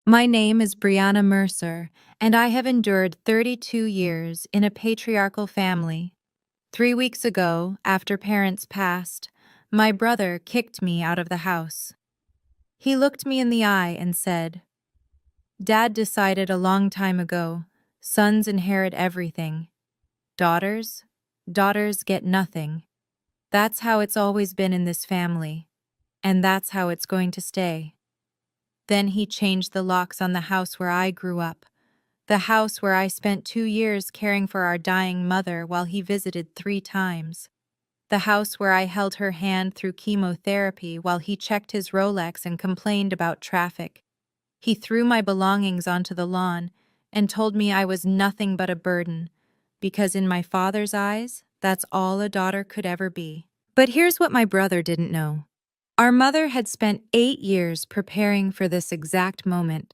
My name is Brianna Mercer, and I have endured 32 years in a patriarchal family. 3 weeks ago, after parents passed, my brother kicked me out of the house. He looked me in the eye and said, "Dad decided a long time ago, sons inherit everything. Daughters? Daughters get nothing. That's how it's always been in this family, and that's how it's going to stay." Then he changed the locks on the house where I grew up, the house where I spent 2 years caring for our dying mother while he visited 3 times, the house where I held her hand through chemotherapy while he checked his Rolex and complained about traffic. He threw my belongings onto the lawn and told me I was nothing but a burden, because in my father's eyes, that's all a daughter could ever be. But here's what my brother didn't know. Our mother had spent 8 years preparing for this exact moment.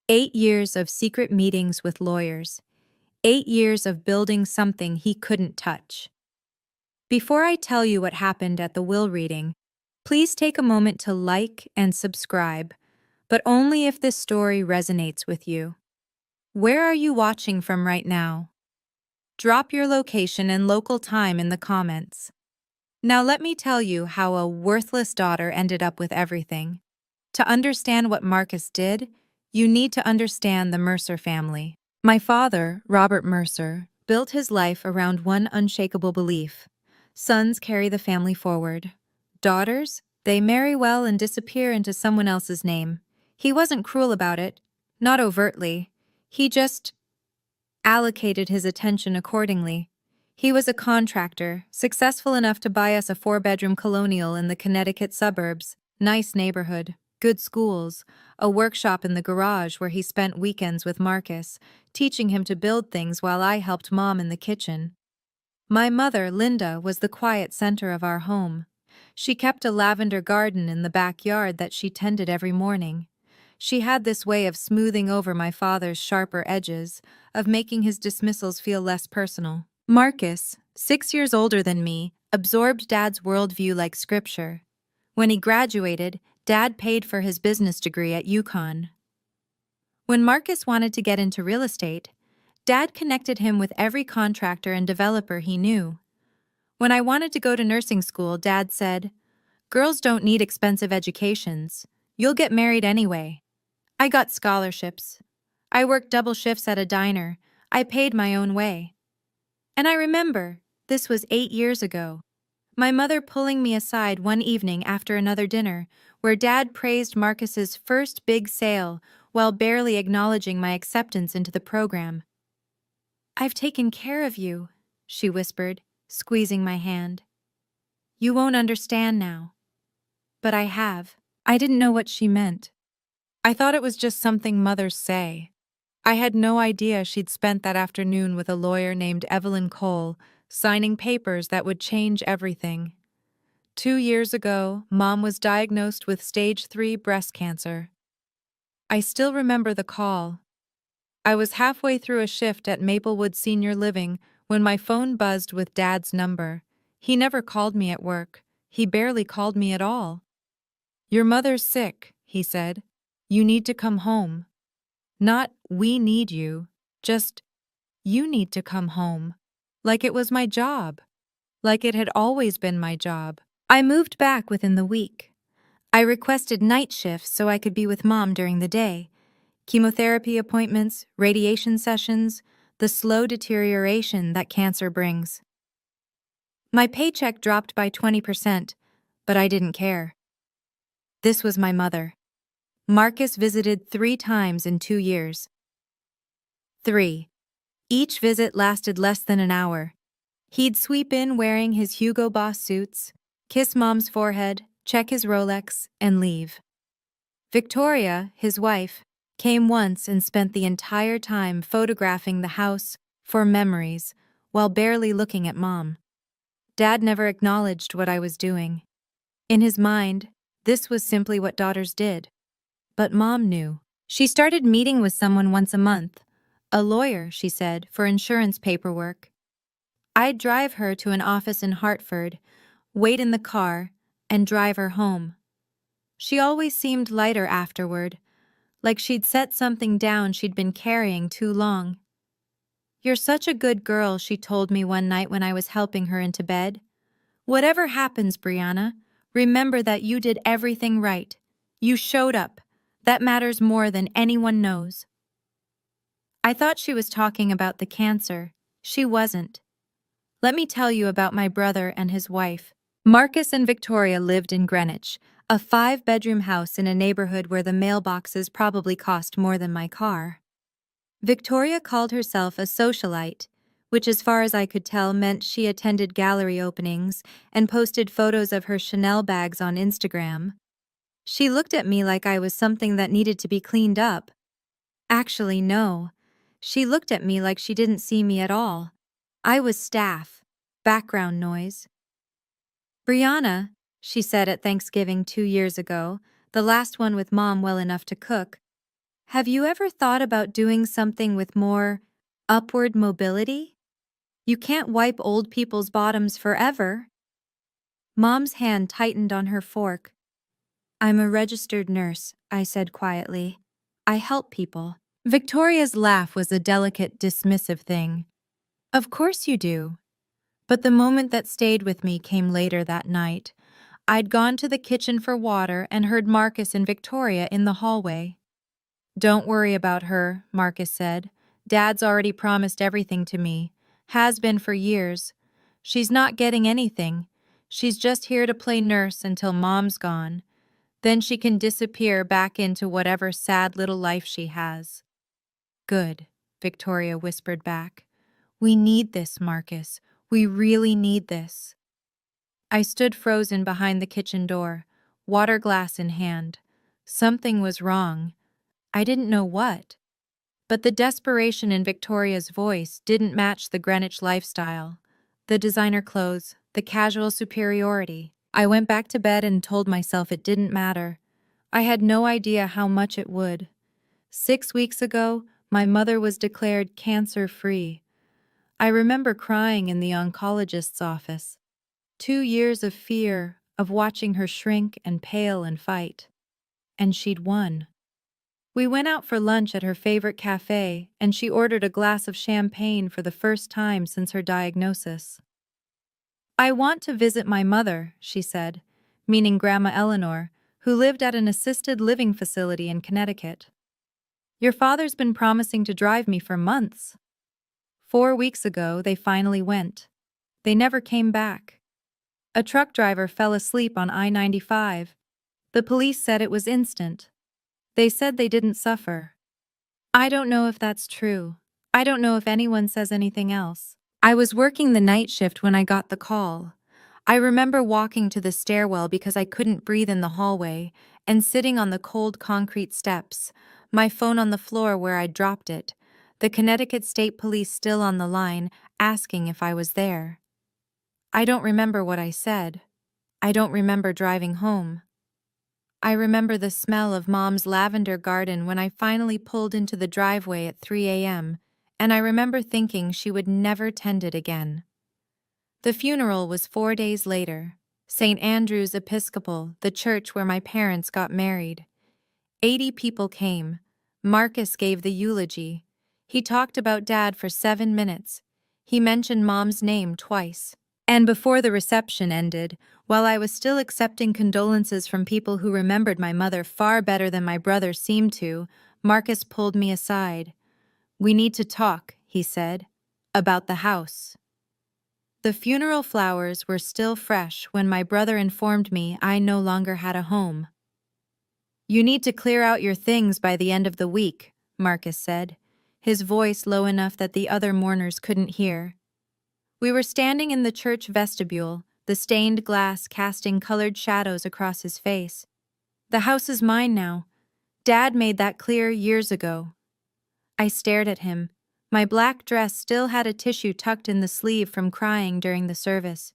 8 years of secret meetings with lawyers. 8 years of building something he couldn't touch. Before I tell you what happened at the will reading, please take a moment to like and subscribe, but only if this story resonates with you. Where are you watching from right now? Drop your location and local time in the comments. Now let me tell you how a worthless daughter ended up with everything. To understand what Marcus did, you need to understand the Mercer family. My father, Robert Mercer, built his life around one unshakable belief. Sons carry the family forward. Daughters, they marry well and disappear into someone else's name. He wasn't cruel about it, not overtly. He just allocated his attention accordingly. He was a contractor, successful enough to buy us a 4-bedroom colonial in the Connecticut suburbs, nice neighborhood, good schools, a workshop in the garage where he spent weekends with Marcus, teaching him to build things while I helped Mom in the kitchen. My mother, Linda, was the quiet center of our home. She kept a lavender garden in the backyard that she tended every morning. She had this way of smoothing over my father's sharper edges, of making his dismissals feel less personal. Marcus, 6 years older than me, absorbed Dad's worldview like scripture. When he graduated, Dad paid for his business degree at UConn. When Marcus wanted to get into real estate, Dad connected him with every contractor and developer he knew. When I wanted to go to nursing school, Dad said, "Girls don't need expensive educations. You'll get married anyway." I got scholarships. I worked double shifts at a diner. I paid my own way. And I remember, this was 8 years ago, my mother pulling me aside one evening after another dinner, where Dad praised Marcus's first big sale while barely acknowledging my acceptance into the program. "I've taken care of you," she whispered, squeezing my hand. "You won't understand now." But I have. I didn't know what she meant. I thought it was just something mothers say. I had no idea she'd spent that afternoon with a lawyer named Evelyn Cole, signing papers that would change everything. 2 years ago, Mom was diagnosed with stage 3 breast cancer. I still remember the call. I was halfway through a shift at Maplewood Senior Living when my phone buzzed with Dad's number. He never called me at work. He barely called me at all. "Your mother's sick," he said. "You need to come home." Not, "we need you," just, "you need to come home." Like it was my job. Like it had always been my job. I moved back within the week. I requested night shifts so I could be with Mom during the day. Chemotherapy appointments, radiation sessions, the slow deterioration that cancer brings. My paycheck dropped by 20%, but I didn't care. This was my mother. Marcus visited 3 times in 2 years. 3. Each visit lasted less than an hour. He'd sweep in wearing his Hugo Boss suits, kiss Mom's forehead, check his Rolex, and leave. Victoria, his wife, came once and spent the entire time photographing the house for memories while barely looking at Mom. Dad never acknowledged what I was doing. In his mind, this was simply what daughters did. But Mom knew. She started meeting with someone once a month. A lawyer, she said, for insurance paperwork. I'd drive her to an office in Hartford, wait in the car, and drive her home. She always seemed lighter afterward, like she'd set something down she'd been carrying too long. "You're such a good girl," she told me one night when I was helping her into bed. "Whatever happens, Brianna, remember that you did everything right. You showed up. That matters more than anyone knows." I thought she was talking about the cancer. She wasn't. Let me tell you about my brother and his wife. Marcus and Victoria lived in Greenwich, a 5-bedroom house in a neighborhood where the mailboxes probably cost more than my car. Victoria called herself a socialite, which as far as I could tell meant she attended gallery openings and posted photos of her Chanel bags on Instagram. She looked at me like I was something that needed to be cleaned up. Actually, no. She looked at me like she didn't see me at all. I was staff, background noise. "Brianna," she said at Thanksgiving 2 years ago, the last one with Mom well enough to cook, "have you ever thought about doing something with more upward mobility? You can't wipe old people's bottoms forever." Mom's hand tightened on her fork. "I'm a registered nurse," I said quietly. "I help people." Victoria's laugh was a delicate, dismissive thing. "Of course you do." But the moment that stayed with me came later that night. I'd gone to the kitchen for water and heard Marcus and Victoria in the hallway. "Don't worry about her," Marcus said. "Dad's already promised everything to me. Has been for years. She's not getting anything. She's just here to play nurse until Mom's gone. Then she can disappear back into whatever sad little life she has." "Good," Victoria whispered back. "We need this, Marcus. We really need this." I stood frozen behind the kitchen door, water glass in hand. Something was wrong. I didn't know what. But the desperation in Victoria's voice didn't match the Greenwich lifestyle. The designer clothes, the casual superiority. I went back to bed and told myself it didn't matter. I had no idea how much it would. 6 weeks ago, my mother was declared cancer-free. I remember crying in the oncologist's office. 2 years of fear, of watching her shrink and pale and fight. And she'd won. We went out for lunch at her favorite cafe, and she ordered a glass of champagne for the first time since her diagnosis. "I want to visit my mother," she said, meaning Grandma Eleanor, who lived at an assisted living facility in Connecticut. "Your father's been promising to drive me for months." 4 weeks ago, they finally went. They never came back. A truck driver fell asleep on I-95. The police said it was instant. They said they didn't suffer. I don't know if that's true. I don't know if anyone says anything else. I was working the night shift when I got the call. I remember walking to the stairwell because I couldn't breathe in the hallway and sitting on the cold concrete steps, my phone on the floor where I'd dropped it, the Connecticut State Police still on the line, asking if I was there. I don't remember what I said. I don't remember driving home. I remember the smell of Mom's lavender garden when I finally pulled into the driveway at 3 a.m., and I remember thinking she would never tend it again. The funeral was 4 days later. St. Andrew's Episcopal, the church where my parents got married. 80 people came. Marcus gave the eulogy. He talked about Dad for 7 minutes. He mentioned Mom's name twice. And before the reception ended, while I was still accepting condolences from people who remembered my mother far better than my brother seemed to, Marcus pulled me aside. "We need to talk," he said, "about the house." The funeral flowers were still fresh when my brother informed me I no longer had a home. "You need to clear out your things by the end of the week," Marcus said, his voice low enough that the other mourners couldn't hear. We were standing in the church vestibule, the stained glass casting colored shadows across his face. "The house is mine now. Dad made that clear years ago." I stared at him. My black dress still had a tissue tucked in the sleeve from crying during the service.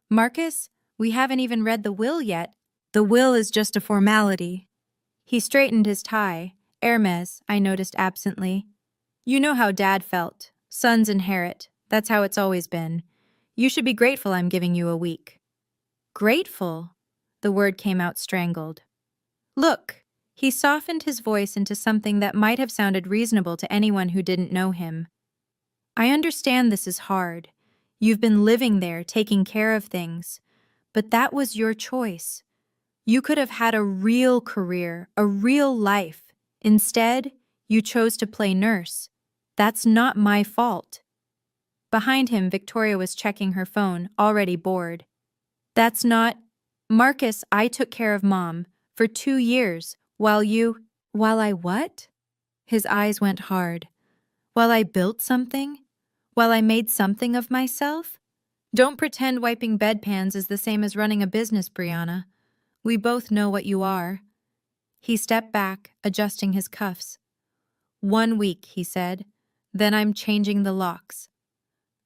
"Marcus, we haven't even read the will yet. The will is just a formality." He straightened his tie. Hermes, I noticed absently. "You know how Dad felt. Sons inherit. That's how it's always been. You should be grateful I'm giving you a week." "Grateful?" The word came out strangled. "Look." He softened his voice into something that might have sounded reasonable to anyone who didn't know him. I understand this is hard. You've been living there, taking care of things. But that was your choice. You could have had a real career, a real life. Instead, you chose to play nurse. That's not my fault. Behind him, Victoria was checking her phone, already bored. That's not... Marcus, I took care of Mom for 2 years, while you... While I what? His eyes went hard. While I built something? While I made something of myself? Don't pretend wiping bedpans is the same as running a business, Brianna. We both know what you are. He stepped back, adjusting his cuffs. 1 week, he said. Then I'm changing the locks.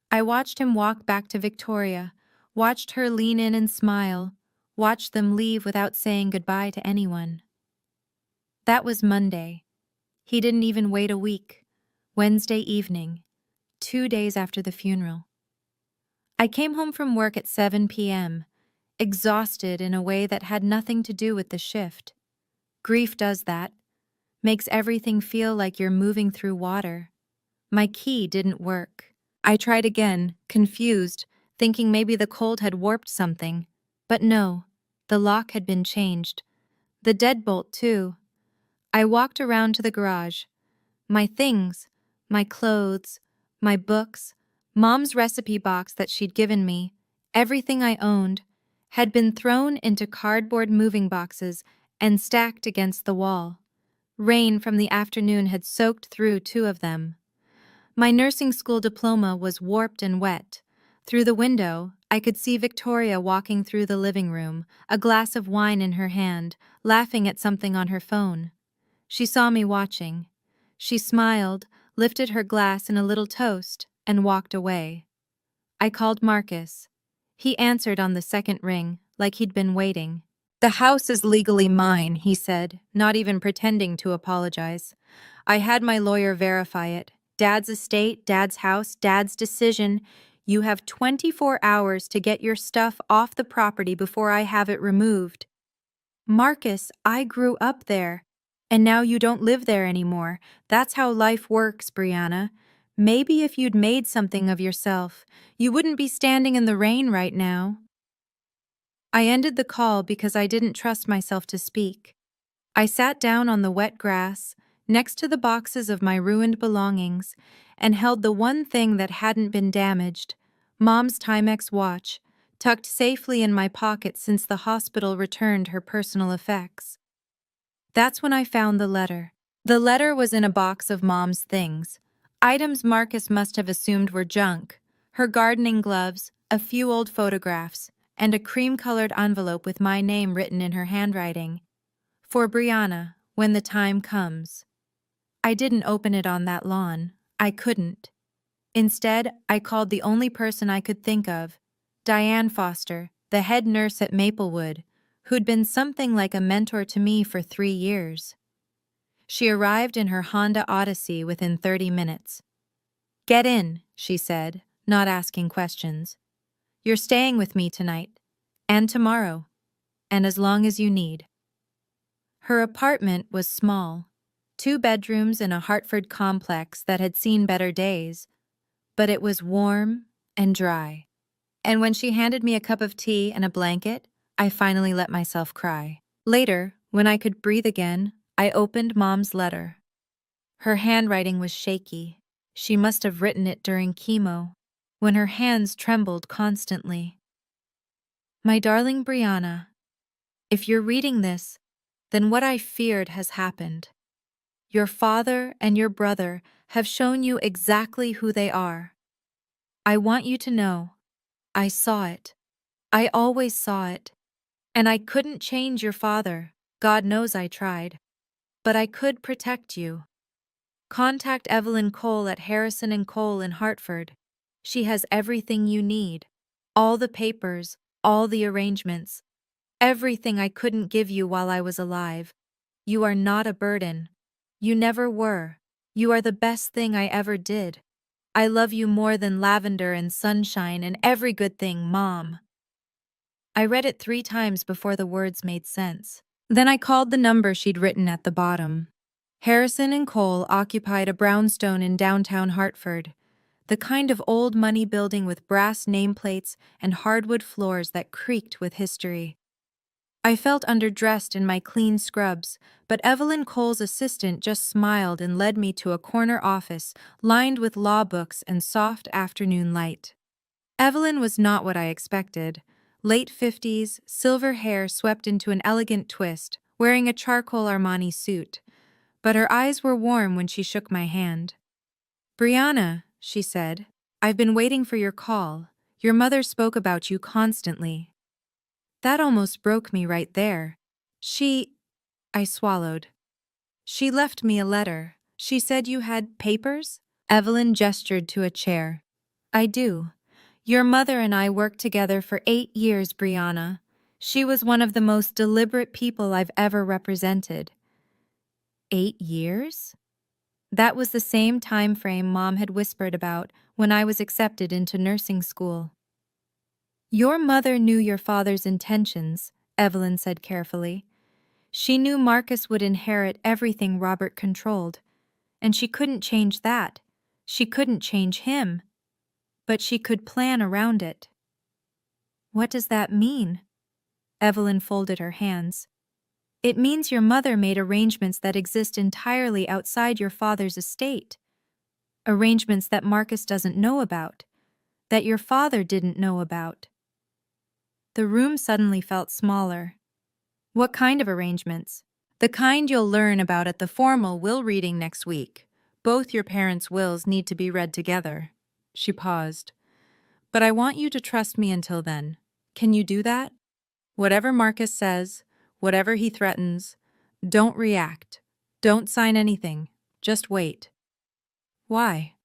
I watched him walk back to Victoria, watched her lean in and smile, watched them leave without saying goodbye to anyone. That was Monday. He didn't even wait a week. Wednesday evening, 2 days after the funeral. I came home from work at 7 p.m., exhausted in a way that had nothing to do with the shift. Grief does that, makes everything feel like you're moving through water. My key didn't work. I tried again, confused, thinking maybe the cold had warped something. But no, the lock had been changed. The deadbolt, too. I walked around to the garage. My things, my clothes, my books, Mom's recipe box that she'd given me, everything I owned, had been thrown into cardboard moving boxes and stacked against the wall. Rain from the afternoon had soaked through 2 of them. My nursing school diploma was warped and wet. Through the window, I could see Victoria walking through the living room, a glass of wine in her hand, laughing at something on her phone. She saw me watching. She smiled, lifted her glass in a little toast, and walked away. I called Marcus. He answered on the second ring, like he'd been waiting. The house is legally mine, he said, not even pretending to apologize. I had my lawyer verify it. Dad's estate, Dad's house, Dad's decision. You have 24 hours to get your stuff off the property before I have it removed. Marcus, I grew up there. And now you don't live there anymore. That's how life works, Brianna. Maybe if you'd made something of yourself, you wouldn't be standing in the rain right now. I ended the call because I didn't trust myself to speak. I sat down on the wet grass, next to the boxes of my ruined belongings, and held the one thing that hadn't been damaged, Mom's Timex watch, tucked safely in my pocket since the hospital returned her personal effects. That's when I found the letter. The letter was in a box of Mom's things, items Marcus must have assumed were junk, her gardening gloves, a few old photographs, and a cream-colored envelope with my name written in her handwriting. For Brianna, when the time comes. I didn't open it on that lawn. I couldn't. Instead, I called the only person I could think of, Diane Foster, the head nurse at Maplewood, who'd been something like a mentor to me for 3 years. She arrived in her Honda Odyssey within 30 minutes. "Get in," she said, not asking questions. "You're staying with me tonight, and tomorrow, and as long as you need." Her apartment was small, 2 bedrooms in a Hartford complex that had seen better days, but it was warm and dry. And when she handed me a cup of tea and a blanket, I finally let myself cry. Later, when I could breathe again, I opened Mom's letter. Her handwriting was shaky. She must have written it during chemo, when her hands trembled constantly. "My darling Brianna, if you're reading this, then what I feared has happened. Your father and your brother have shown you exactly who they are. I want you to know, I saw it. I always saw it. And I couldn't change your father. God knows I tried. But I could protect you. Contact Evelyn Cole at Harrison and Cole in Hartford. She has everything you need. All the papers, all the arrangements. Everything I couldn't give you while I was alive. You are not a burden. You never were. You are the best thing I ever did. I love you more than lavender and sunshine and every good thing, Mom." I read it 3 times before the words made sense. Then I called the number she'd written at the bottom. Harrison and Cole occupied a brownstone in downtown Hartford, the kind of old money building with brass nameplates and hardwood floors that creaked with history. I felt underdressed in my clean scrubs, but Evelyn Cole's assistant just smiled and led me to a corner office lined with law books and soft afternoon light. Evelyn was not what I expected. Late 50s, silver hair swept into an elegant twist, wearing a charcoal Armani suit. But her eyes were warm when she shook my hand. "Brianna," she said, "I've been waiting for your call. Your mother spoke about you constantly." That almost broke me right there. I swallowed. "She left me a letter. She said you had papers?" Evelyn gestured to a chair. "I do. Your mother and I worked together for 8 years, Brianna. She was one of the most deliberate people I've ever represented." 8 years? That was the same time frame Mom had whispered about when I was accepted into nursing school. "Your mother knew your father's intentions," Evelyn said carefully. "She knew Marcus would inherit everything Robert controlled, and she couldn't change that. She couldn't change him. But she could plan around it." "What does that mean?" Evelyn folded her hands. "It means your mother made arrangements that exist entirely outside your father's estate. Arrangements that Marcus doesn't know about, that your father didn't know about." The room suddenly felt smaller. "What kind of arrangements?" "The kind you'll learn about at the formal will reading next week. Both your parents' wills need to be read together." She paused. "But I want you to trust me until then. Can you do that? Whatever Marcus says, whatever he threatens, don't react. Don't sign anything. Just wait." "Why?"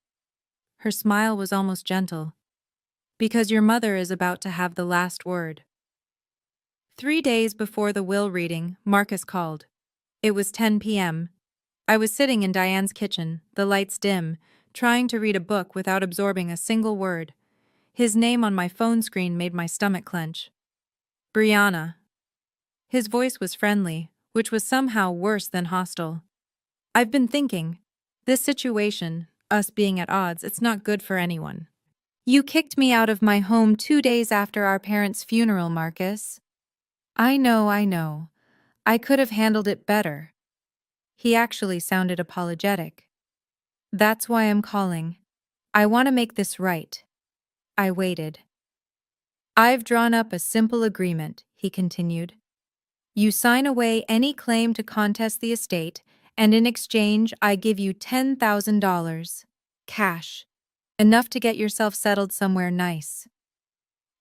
Her smile was almost gentle. "Because your mother is about to have the last word." 3 days before the will reading, Marcus called. It was 10 p.m. I was sitting in Diane's kitchen, the lights dim, trying to read a book without absorbing a single word. His name on my phone screen made my stomach clench. "Brianna." His voice was friendly, which was somehow worse than hostile. "I've been thinking. This situation, us being at odds, it's not good for anyone. You kicked me out of my home 2 days after our parents' funeral, Marcus." I know. I could have handled it better." He actually sounded apologetic. "That's why I'm calling. I want to make this right." I waited. "I've drawn up a simple agreement," he continued. "You sign away any claim to contest the estate, and in exchange I give you $10,000. Cash. Enough to get yourself settled somewhere nice."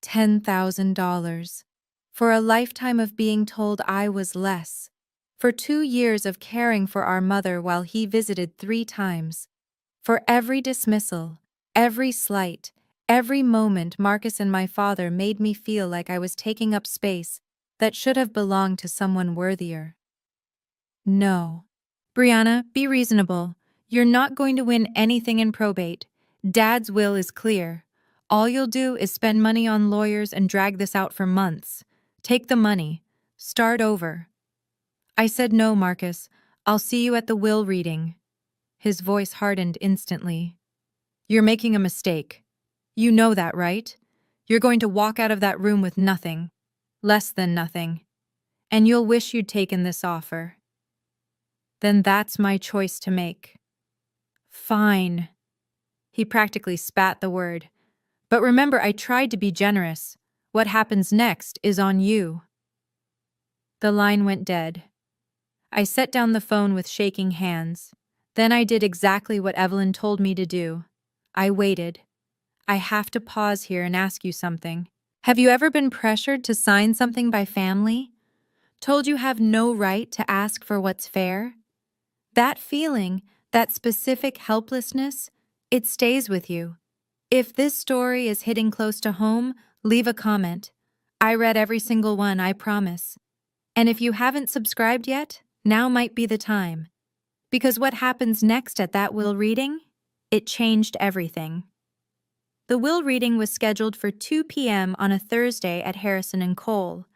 $10,000. For a lifetime of being told I was less. For 2 years of caring for our mother while he visited 3 times. For every dismissal, every slight, every moment Marcus and my father made me feel like I was taking up space that should have belonged to someone worthier. No. "Brianna, be reasonable. You're not going to win anything in probate. Dad's will is clear. All you'll do is spend money on lawyers and drag this out for months. Take the money. Start over." I said, "No, Marcus. I'll see you at the will reading." His voice hardened instantly. "You're making a mistake. You know that, right? You're going to walk out of that room with nothing. Less than nothing. And you'll wish you'd taken this offer." "Then that's my choice to make." "Fine." He practically spat the word. "But remember, I tried to be generous. What happens next is on you." The line went dead. I set down the phone with shaking hands. Then I did exactly what Evelyn told me to do. I waited. "I have to pause here and ask you something. Have you ever been pressured to sign something by family? Told you have no right to ask for what's fair? That feeling, that specific helplessness, it stays with you. If this story is hitting close to home, leave a comment. I read every single one, I promise. And if you haven't subscribed yet, now might be the time. Because what happens next at that will reading? It changed everything. The will reading was scheduled for 2 p.m. on a Thursday at Harrison and Cole.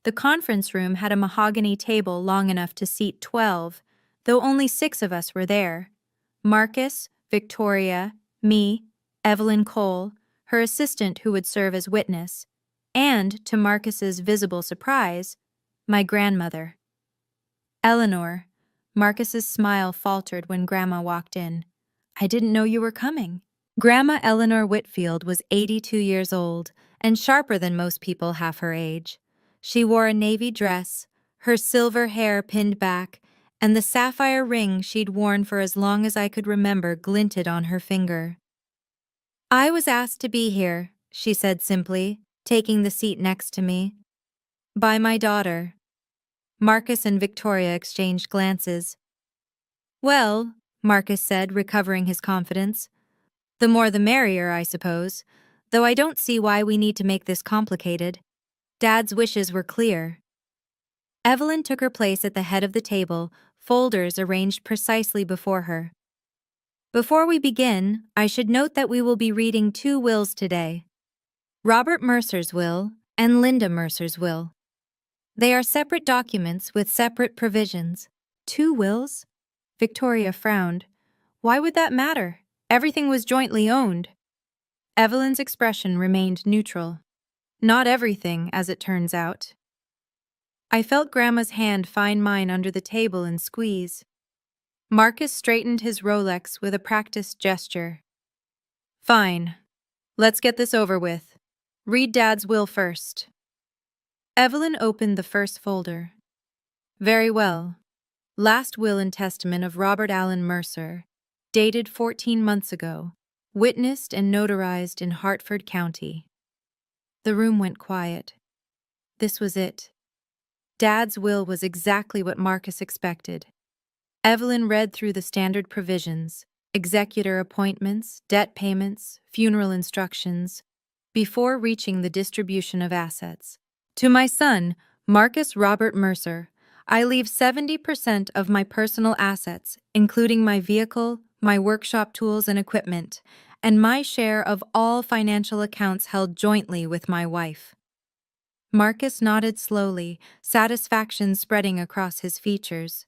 The conference room had a mahogany table long enough to seat 12, though only 6 of us were there. Marcus, Victoria, me, Evelyn Cole, her assistant who would serve as witness, and, to Marcus's visible surprise, my grandmother. Eleanor. Marcus's smile faltered when Grandma walked in. I didn't know you were coming. Grandma Eleanor Whitfield was 82 years old and sharper than most people half her age. She wore a navy dress, her silver hair pinned back, and the sapphire ring she'd worn for as long as I could remember glinted on her finger. I was asked to be here, she said simply, taking the seat next to me. By my daughter. Marcus and Victoria exchanged glances. Well, Marcus said, recovering his confidence. The more the merrier, I suppose, though I don't see why we need to make this complicated. Dad's wishes were clear. Evelyn took her place at the head of the table, folders arranged precisely before her. Before we begin, I should note that we will be reading 2 wills today. Robert Mercer's will and Linda Mercer's will. They are separate documents with separate provisions. 2 wills? Victoria frowned. Why would that matter? Everything was jointly owned. Evelyn's expression remained neutral. Not everything, as it turns out. I felt Grandma's hand find mine under the table and squeeze. Marcus straightened his Rolex with a practiced gesture. Fine. Let's get this over with. Read Dad's will first. Evelyn opened the first folder. Very well. Last will and testament of Robert Allen Mercer, dated 14 months ago, witnessed and notarized in Hartford County. The room went quiet. This was it. Dad's will was exactly what Marcus expected. Evelyn read through the standard provisions, executor appointments, debt payments, funeral instructions, before reaching the distribution of assets. To my son, Marcus Robert Mercer, I leave 70% of my personal assets, including my vehicle, my workshop tools and equipment, and my share of all financial accounts held jointly with my wife. Marcus nodded slowly, satisfaction spreading across his features.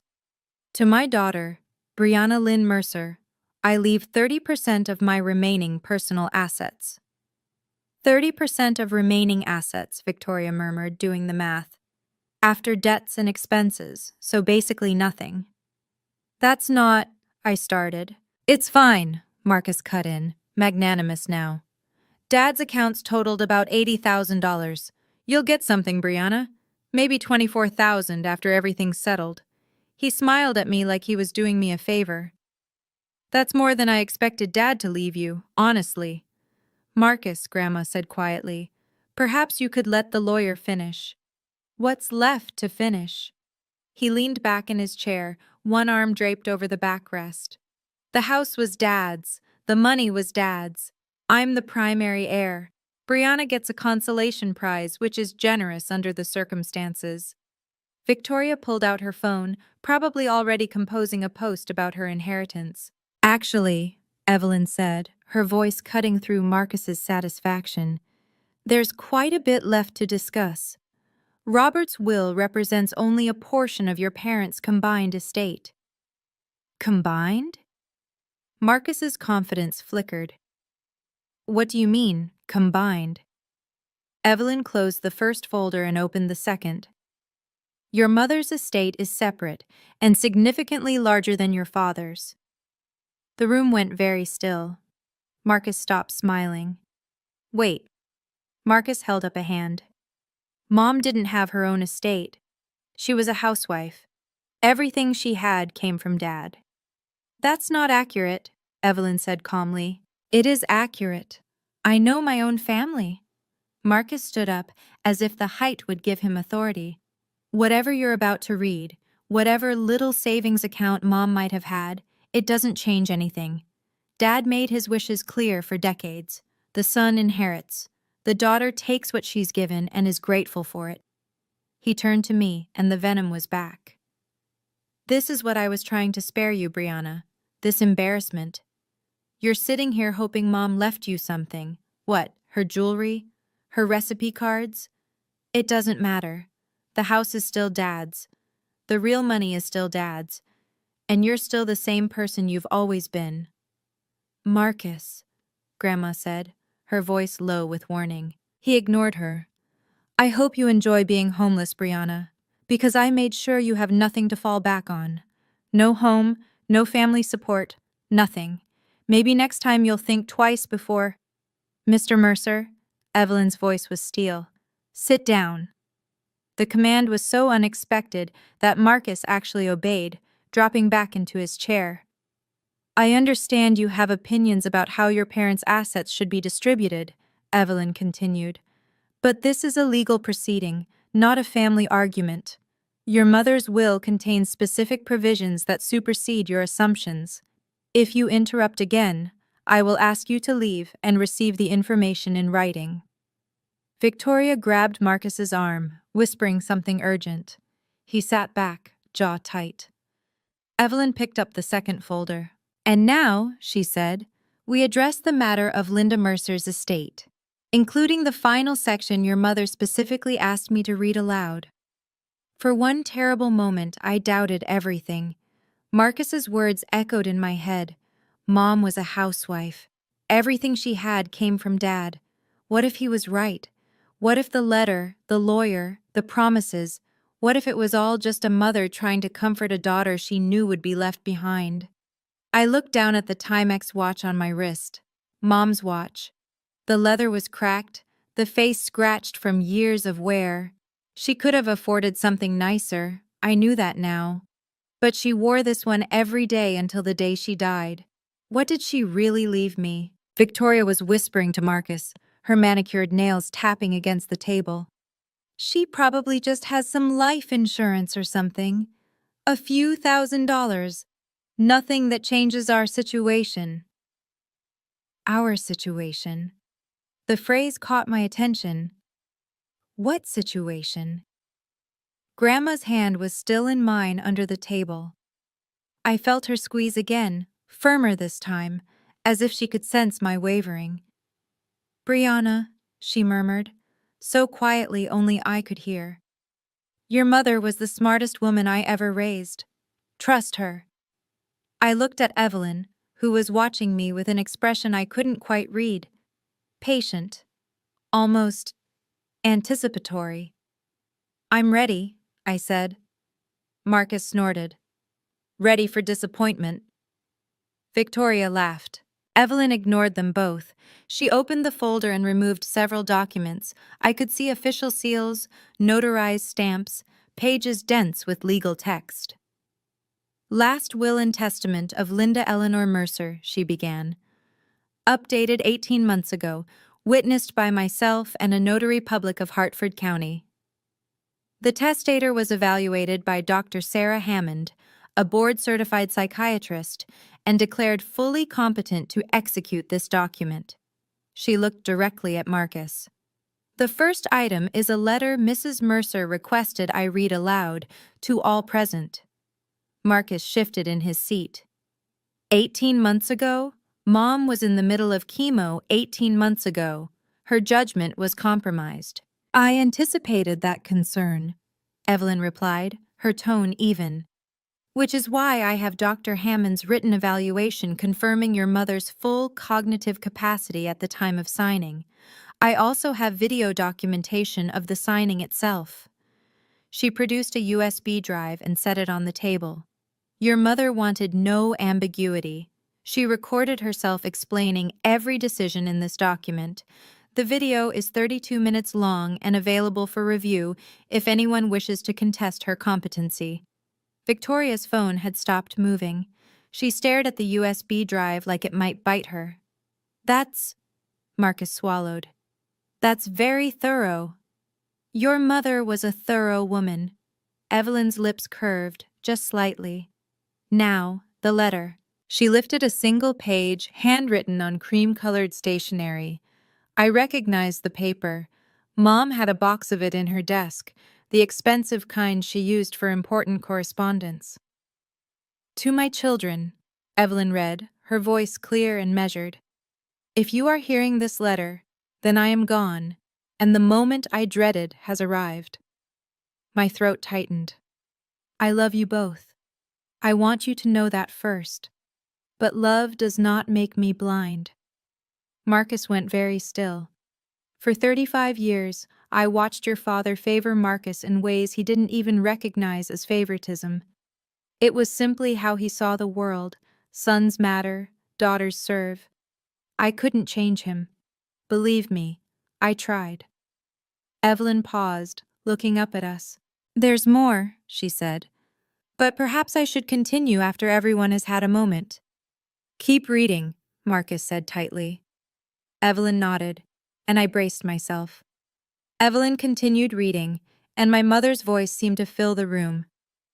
To my daughter, Brianna Lynn Mercer, I leave 30% of my remaining personal assets. 30% of remaining assets, Victoria murmured, doing the math. After debts and expenses, so basically nothing. That's not, I started. It's fine, Marcus cut in, magnanimous now. Dad's accounts totaled about $80,000. You'll get something, Brianna. Maybe $24,000 after everything's settled. He smiled at me like he was doing me a favor. That's more than I expected Dad to leave you, honestly. Marcus, Grandma said quietly, perhaps you could let the lawyer finish. What's left to finish? He leaned back in his chair, one arm draped over the backrest. The house was Dad's. The money was Dad's. I'm the primary heir. Brianna gets a consolation prize, which is generous under the circumstances. Victoria pulled out her phone, probably already composing a post about her inheritance. Actually, Evelyn said, her voice cutting through Marcus's satisfaction, there's quite a bit left to discuss. Robert's will represents only a portion of your parents' combined estate. Combined? Marcus's confidence flickered. What do you mean, combined? Evelyn closed the first folder and opened the second. Your mother's estate is separate and significantly larger than your father's. The room went very still. Marcus stopped smiling. Wait. Marcus held up a hand. Mom didn't have her own estate. She was a housewife. Everything she had came from Dad. That's not accurate, Evelyn said calmly. It is accurate. I know my own family. Marcus stood up as if the height would give him authority. Whatever you're about to read, whatever little savings account Mom might have had, it doesn't change anything. Dad made his wishes clear for decades. The son inherits. The daughter takes what she's given and is grateful for it. He turned to me, and the venom was back. This is what I was trying to spare you, Brianna. This embarrassment. You're sitting here hoping Mom left you something. What, her jewelry? Her recipe cards? It doesn't matter. The house is still Dad's. The real money is still Dad's. And you're still the same person you've always been. Marcus, Grandma said, her voice low with warning. He ignored her. I hope you enjoy being homeless, Brianna, because I made sure you have nothing to fall back on. No home, no family support, nothing. Maybe next time you'll think twice before. Mr. Mercer, Evelyn's voice was steel. Sit down. The command was so unexpected that Marcus actually obeyed, dropping back into his chair. I understand you have opinions about how your parents' assets should be distributed, Evelyn continued. But this is a legal proceeding, not a family argument. Your mother's will contains specific provisions that supersede your assumptions. If you interrupt again, I will ask you to leave and receive the information in writing. Victoria grabbed Marcus's arm, whispering something urgent. He sat back, jaw tight. Evelyn picked up the second folder. And now, she said, we address the matter of Linda Mercer's estate, including the final section your mother specifically asked me to read aloud. For one terrible moment, I doubted everything. Marcus's words echoed in my head. Mom was a housewife. Everything she had came from Dad. What if he was right? What if the letter, the lawyer, the promises, what if it was all just a mother trying to comfort a daughter she knew would be left behind? I looked down at the Timex watch on my wrist. Mom's watch. The leather was cracked, the face scratched from years of wear. She could have afforded something nicer, I knew that now. But she wore this one every day until the day she died. What did she really leave me? Victoria was whispering to Marcus, her manicured nails tapping against the table. She probably just has some life insurance or something. A few $1,000s. Nothing that changes our situation. Our situation. The phrase caught my attention. What situation? Grandma's hand was still in mine under the table. I felt her squeeze again, firmer this time, as if she could sense my wavering. Brianna, she murmured, so quietly only I could hear. Your mother was the smartest woman I ever raised. Trust her. I looked at Evelyn, who was watching me with an expression I couldn't quite read. Patient. Almost anticipatory. I'm ready, I said. Marcus snorted. Ready for disappointment. Victoria laughed. Evelyn ignored them both. She opened the folder and removed several documents. I could see official seals, notarized stamps, pages dense with legal text. Last will and testament of Linda Eleanor Mercer, she began. Updated 18 months ago, witnessed by myself and a notary public of Hartford County. The testator was evaluated by Dr. Sarah Hammond, a board-certified psychiatrist, and declared fully competent to execute this document. She looked directly at Marcus. The first item is a letter Mrs. Mercer requested I read aloud to all present. Marcus shifted in his seat. 18 months ago? Mom was in the middle of chemo 18 months ago. Her judgment was compromised. I anticipated that concern, Evelyn replied, her tone even. Which is why I have Dr. Hammond's written evaluation confirming your mother's full cognitive capacity at the time of signing. I also have video documentation of the signing itself. She produced a USB drive and set it on the table. Your mother wanted no ambiguity. She recorded herself explaining every decision in this document. The video is 32 minutes long and available for review if anyone wishes to contest her competency. Victoria's phone had stopped moving. She stared at the USB drive like it might bite her. Marcus swallowed. That's very thorough. Your mother was a thorough woman. Evelyn's lips curved, just slightly. Now, the letter. She lifted a single page, handwritten on cream-colored stationery. I recognized the paper. Mom had a box of it in her desk, the expensive kind she used for important correspondence. To my children, Evelyn read, her voice clear and measured. If you are hearing this letter, then I am gone, and the moment I dreaded has arrived. My throat tightened. I love you both. I want you to know that first. But love does not make me blind. Marcus went very still. For 35 years, I watched your father favor Marcus in ways he didn't even recognize as favoritism. It was simply how he saw the world. Sons matter, daughters serve. I couldn't change him. Believe me, I tried. Evelyn paused, looking up at us. There's more, she said. But perhaps I should continue after everyone has had a moment. Keep reading, Marcus said tightly. Evelyn nodded, and I braced myself. Evelyn continued reading, and my mother's voice seemed to fill the room.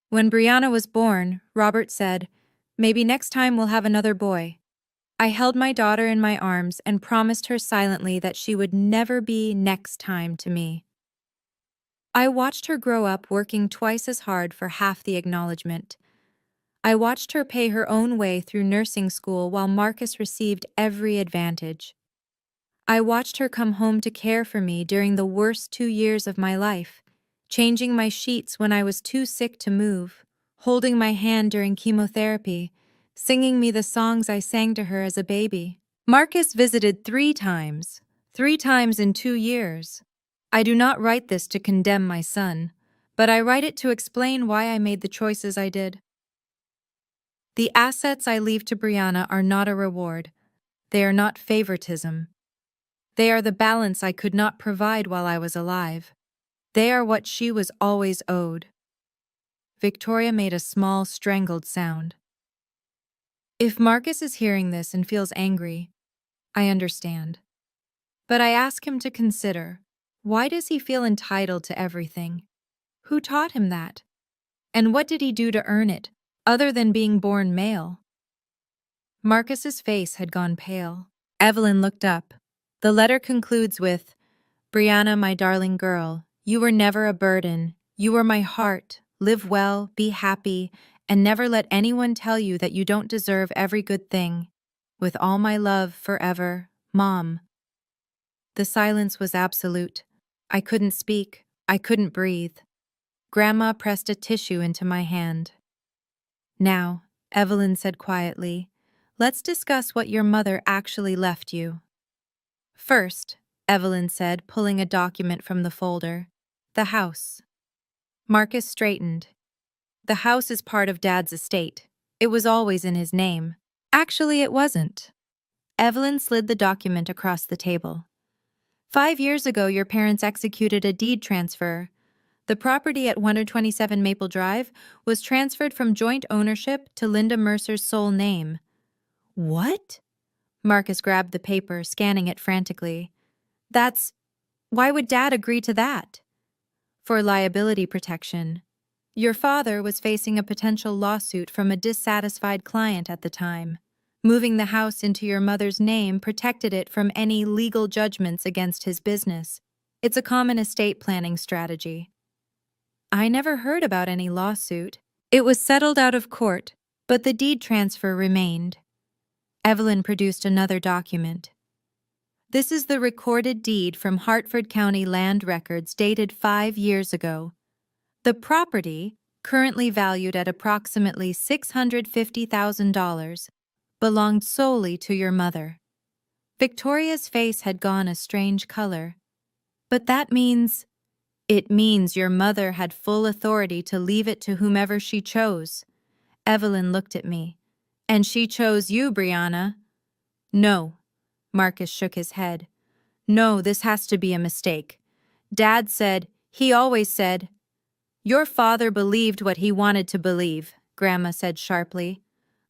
When Brianna was born, Robert said, "Maybe next time we'll have another boy." I held my daughter in my arms and promised her silently that she would never be next time to me. I watched her grow up working twice as hard for half the acknowledgement. I watched her pay her own way through nursing school while Marcus received every advantage. I watched her come home to care for me during the worst 2 years of my life, changing my sheets when I was too sick to move, holding my hand during chemotherapy, singing me the songs I sang to her as a baby. Marcus visited 3 times in 2 years. I do not write this to condemn my son, but I write it to explain why I made the choices I did. The assets I leave to Brianna are not a reward. They are not favoritism. They are the balance I could not provide while I was alive. They are what she was always owed. Victoria made a small, strangled sound. If Marcus is hearing this and feels angry, I understand. But I ask him to consider, why does he feel entitled to everything? Who taught him that? And what did he do to earn it, other than being born male? Marcus's face had gone pale. Evelyn looked up. The letter concludes with, "Brianna, my darling girl, you were never a burden. You were my heart. Live well, be happy, and never let anyone tell you that you don't deserve every good thing. With all my love, forever, Mom." The silence was absolute. I couldn't speak. I couldn't breathe. Grandma pressed a tissue into my hand. "Now," Evelyn said quietly, "let's discuss what your mother actually left you." "First," Evelyn said, pulling a document from the folder, "the house." Marcus straightened. "The house is part of Dad's estate. It was always in his name." "Actually, it wasn't." Evelyn slid the document across the table. 5 years ago, your parents executed a deed transfer. The property at 127 Maple Drive was transferred from joint ownership to Linda Mercer's sole name." "What?" Marcus grabbed the paper, scanning it frantically. Why would Dad agree to that?" "For liability protection. Your father was facing a potential lawsuit from a dissatisfied client at the time. Moving the house into your mother's name protected it from any legal judgments against his business. It's a common estate planning strategy." "I never heard about any lawsuit. It was settled out of court, but the deed transfer remained." Evelyn produced another document. "This is the recorded deed from Hartford County Land Records dated 5 years ago. The property, currently valued at approximately $650,000, belonged solely to your mother." Victoria's face had gone a strange color. "But that means—" "It means your mother had full authority to leave it to whomever she chose." Evelyn looked at me. "And she chose you, Brianna." "No." Marcus shook his head. "No, this has to be a mistake. He always said—" "Your father believed what he wanted to believe," Grandma said sharply.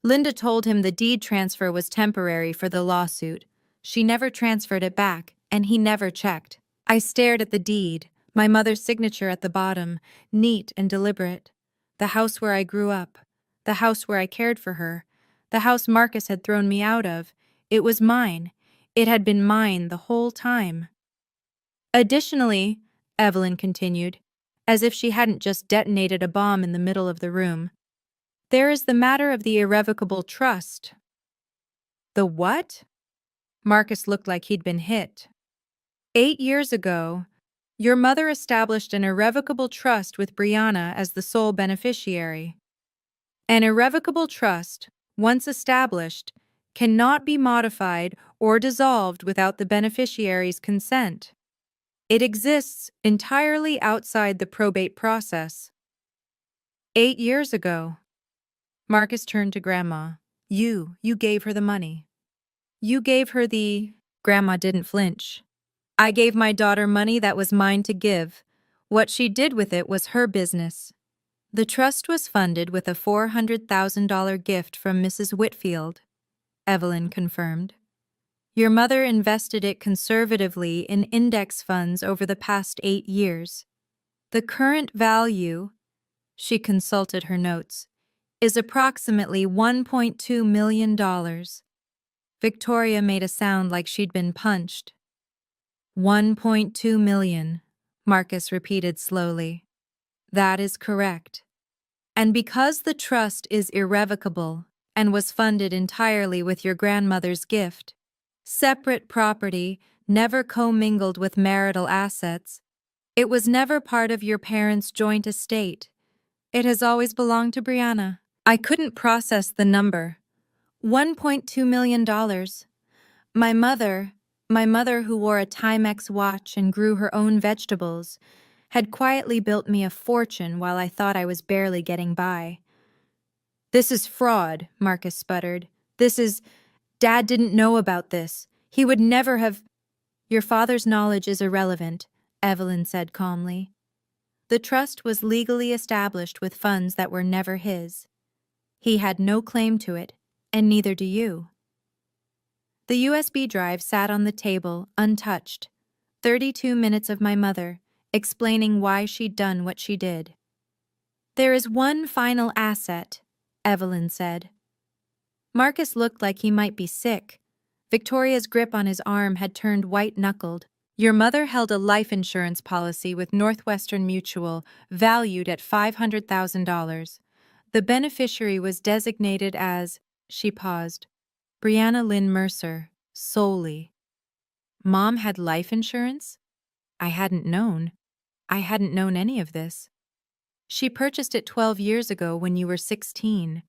"Linda told him the deed transfer was temporary for the lawsuit. She never transferred it back, and he never checked." I stared at the deed, my mother's signature at the bottom, neat and deliberate. The house where I grew up, the house where I cared for her, the house Marcus had thrown me out of. It was mine. It had been mine the whole time. "Additionally," Evelyn continued, as if she hadn't just detonated a bomb in the middle of the room, "there is the matter of the irrevocable trust." "The what?" Marcus looked like he'd been hit. 8 years ago, Your mother established an irrevocable trust with Brianna as the sole beneficiary. An irrevocable trust, once established, cannot be modified or dissolved without the beneficiary's consent. It exists entirely outside the probate process. 8 years ago, Marcus turned to Grandma. You gave her the money. You gave her the... Grandma didn't flinch. I gave my daughter money that was mine to give. What she did with it was her business. The trust was funded with a $400,000 gift from Mrs. Whitfield, Evelyn confirmed. Your mother invested it conservatively in index funds over the past 8 years. The current value, she consulted her notes, is approximately $1.2 million. Victoria made a sound like she'd been punched. 1.2 million, Marcus repeated slowly. That is correct. And because the trust is irrevocable and was funded entirely with your grandmother's gift, separate property, never commingled with marital assets, it was never part of your parents' joint estate. It has always belonged to Brianna. I couldn't process the number. $1.2 million. My mother who wore a Timex watch and grew her own vegetables, had quietly built me a fortune while I thought I was barely getting by. This is fraud, Marcus sputtered. Dad didn't know about this. He would never have... Your father's knowledge is irrelevant, Evelyn said calmly. The trust was legally established with funds that were never his. He had no claim to it, and neither do you. The USB drive sat on the table, untouched. 32 minutes of my mother, explaining why she'd done what she did. There is one final asset, Evelyn said. Marcus looked like he might be sick. Victoria's grip on his arm had turned white-knuckled. Your mother held a life insurance policy with Northwestern Mutual, valued at $500,000. The beneficiary was designated as, she paused, Brianna Lynn Mercer, solely. Mom had life insurance? I hadn't known. I hadn't known any of this. She purchased it 12 years ago when you were 16.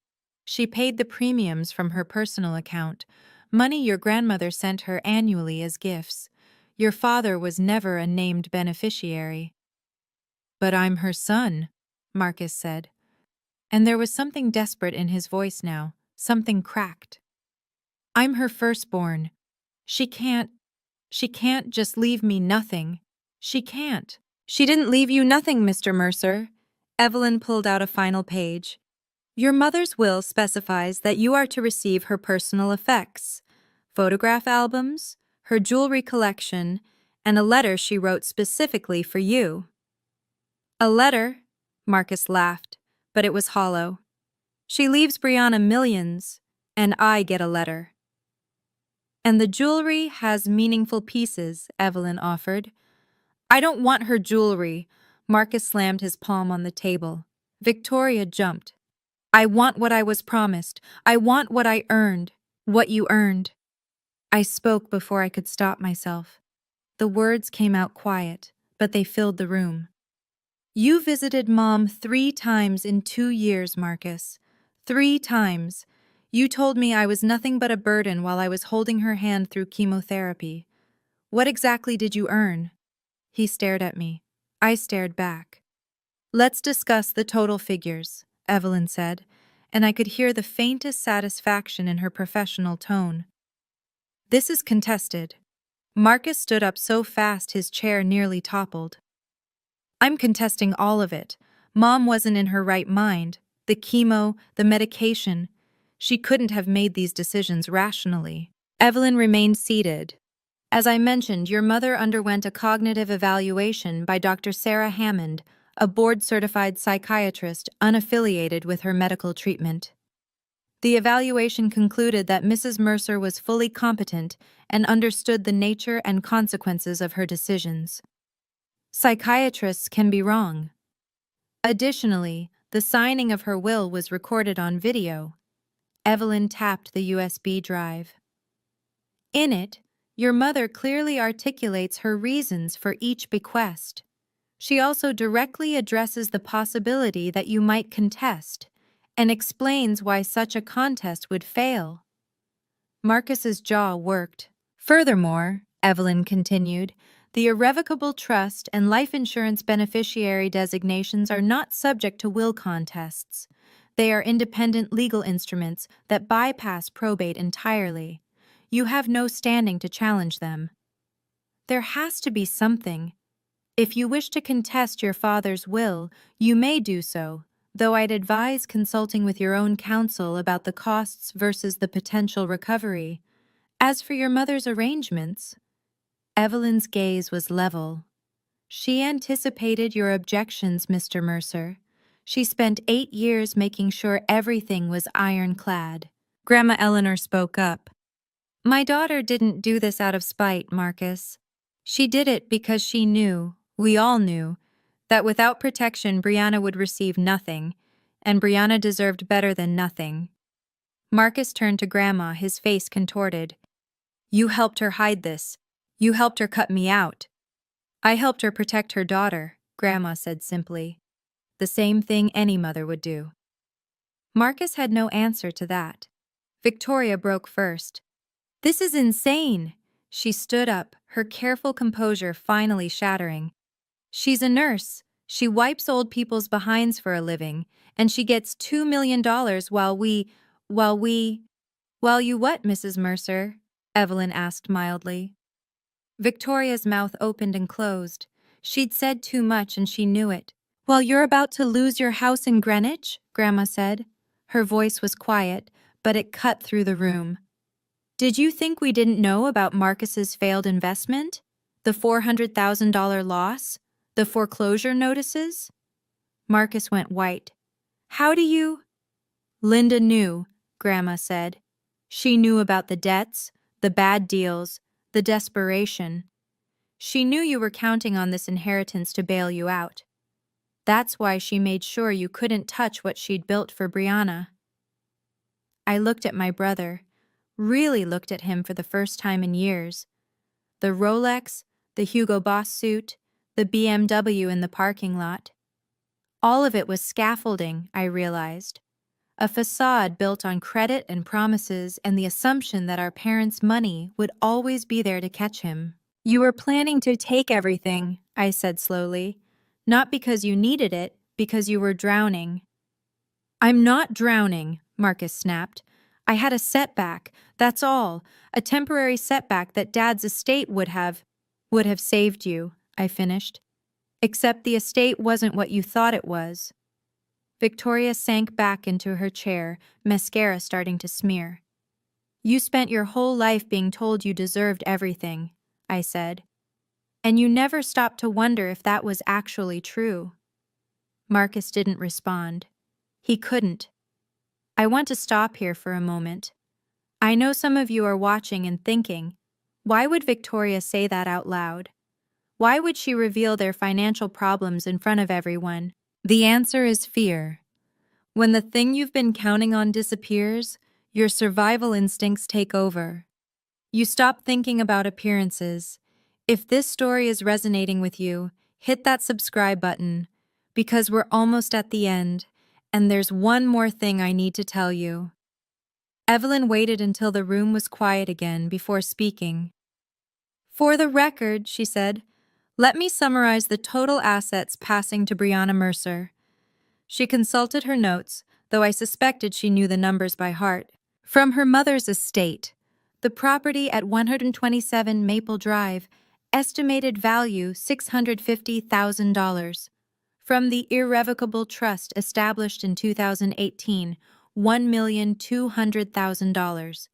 She paid the premiums from her personal account, money your grandmother sent her annually as gifts. Your father was never a named beneficiary. But I'm her son, Marcus said. And there was something desperate in his voice now, something cracked. I'm her firstborn. She can't just leave me nothing. She can't. She didn't leave you nothing, Mr. Mercer. Evelyn pulled out a final page. Your mother's will specifies that you are to receive her personal effects, photograph albums, her jewelry collection, and a letter she wrote specifically for you. A letter? Marcus laughed, but it was hollow. She leaves Brianna millions, and I get a letter. And the jewelry has meaningful pieces, Evelyn offered. I don't want her jewelry. Marcus slammed his palm on the table. Victoria jumped. I want what I was promised. I want what I earned. What you earned. I spoke before I could stop myself. The words came out quiet, but they filled the room. You visited Mom 3 times in 2 years, Marcus. 3 times. You told me I was nothing but a burden while I was holding her hand through chemotherapy. What exactly did you earn? He stared at me. I stared back. Let's discuss the total figures, Evelyn said, and I could hear the faintest satisfaction in her professional tone. This is contested. Marcus stood up so fast his chair nearly toppled. I'm contesting all of it. Mom wasn't in her right mind. The chemo, the medication. She couldn't have made these decisions rationally. Evelyn remained seated. As I mentioned, your mother underwent a cognitive evaluation by Dr. Sarah Hammond, a board-certified psychiatrist unaffiliated with her medical treatment. The evaluation concluded that Mrs. Mercer was fully competent and understood the nature and consequences of her decisions. Psychiatrists can be wrong. Additionally, the signing of her will was recorded on video. Evelyn tapped the USB drive. In it, Your mother clearly articulates her reasons for each bequest. She also directly addresses the possibility that you might contest and explains why such a contest would fail. Marcus's jaw worked. Furthermore, Evelyn continued, the irrevocable trust and life insurance beneficiary designations are not subject to will contests. They are independent legal instruments that bypass probate entirely. You have no standing to challenge them. There has to be something. If you wish to contest your father's will, you may do so, though I'd advise consulting with your own counsel about the costs versus the potential recovery. As for your mother's arrangements, Evelyn's gaze was level. She anticipated your objections, Mr. Mercer. She spent 8 years making sure everything was ironclad. Grandma Eleanor spoke up. My daughter didn't do this out of spite, Marcus. She did it because she knew, we all knew, that without protection Brianna would receive nothing, and Brianna deserved better than nothing. Marcus turned to Grandma, his face contorted. You helped her hide this. You helped her cut me out. I helped her protect her daughter, Grandma said simply. The same thing any mother would do. Marcus had no answer to that. Victoria broke first. This is insane. She stood up, her careful composure finally shattering. She's a nurse. She wipes old people's behinds for a living, and she gets $2 million While you what, Mrs. Mercer? Evelyn asked mildly. Victoria's mouth opened and closed. She'd said too much and she knew it. While you're about to lose your house in Greenwich, Grandma said. Her voice was quiet, but it cut through the room. Did you think we didn't know about Marcus's failed investment? The $400,000 loss? The foreclosure notices? Marcus went white. How do you? Linda knew, Grandma said. She knew about the debts, the bad deals, the desperation. She knew you were counting on this inheritance to bail you out. That's why she made sure you couldn't touch what she'd built for Brianna. I looked at my brother, really looked at him for the first time in years. The Rolex, the Hugo Boss suit, the BMW in the parking lot. All of it was scaffolding, I realized. A facade built on credit and promises and the assumption that our parents' money would always be there to catch him. You were planning to take everything, I said slowly. Not because you needed it, because you were drowning. I'm not drowning, Marcus snapped. I had a setback, that's all. A temporary setback that Dad's estate would have saved you, I finished. Except the estate wasn't what you thought it was. Victoria sank back into her chair, mascara starting to smear. You spent your whole life being told you deserved everything, I said. And you never stopped to wonder if that was actually true. Marcus didn't respond. He couldn't. I want to stop here for a moment. I know some of you are watching and thinking, why would Victoria say that out loud? Why would she reveal their financial problems in front of everyone? The answer is fear. When the thing you've been counting on disappears, your survival instincts take over. You stop thinking about appearances. If this story is resonating with you, hit that subscribe button, because we're almost at the end, and there's one more thing I need to tell you. Evelyn waited until the room was quiet again before speaking. For the record, she said, let me summarize the total assets passing to Brianna Mercer. She consulted her notes, though I suspected she knew the numbers by heart. From her mother's estate, the property at 127 Maple Drive, estimated value $650,000. From the irrevocable trust established in 2018, $1,200,000.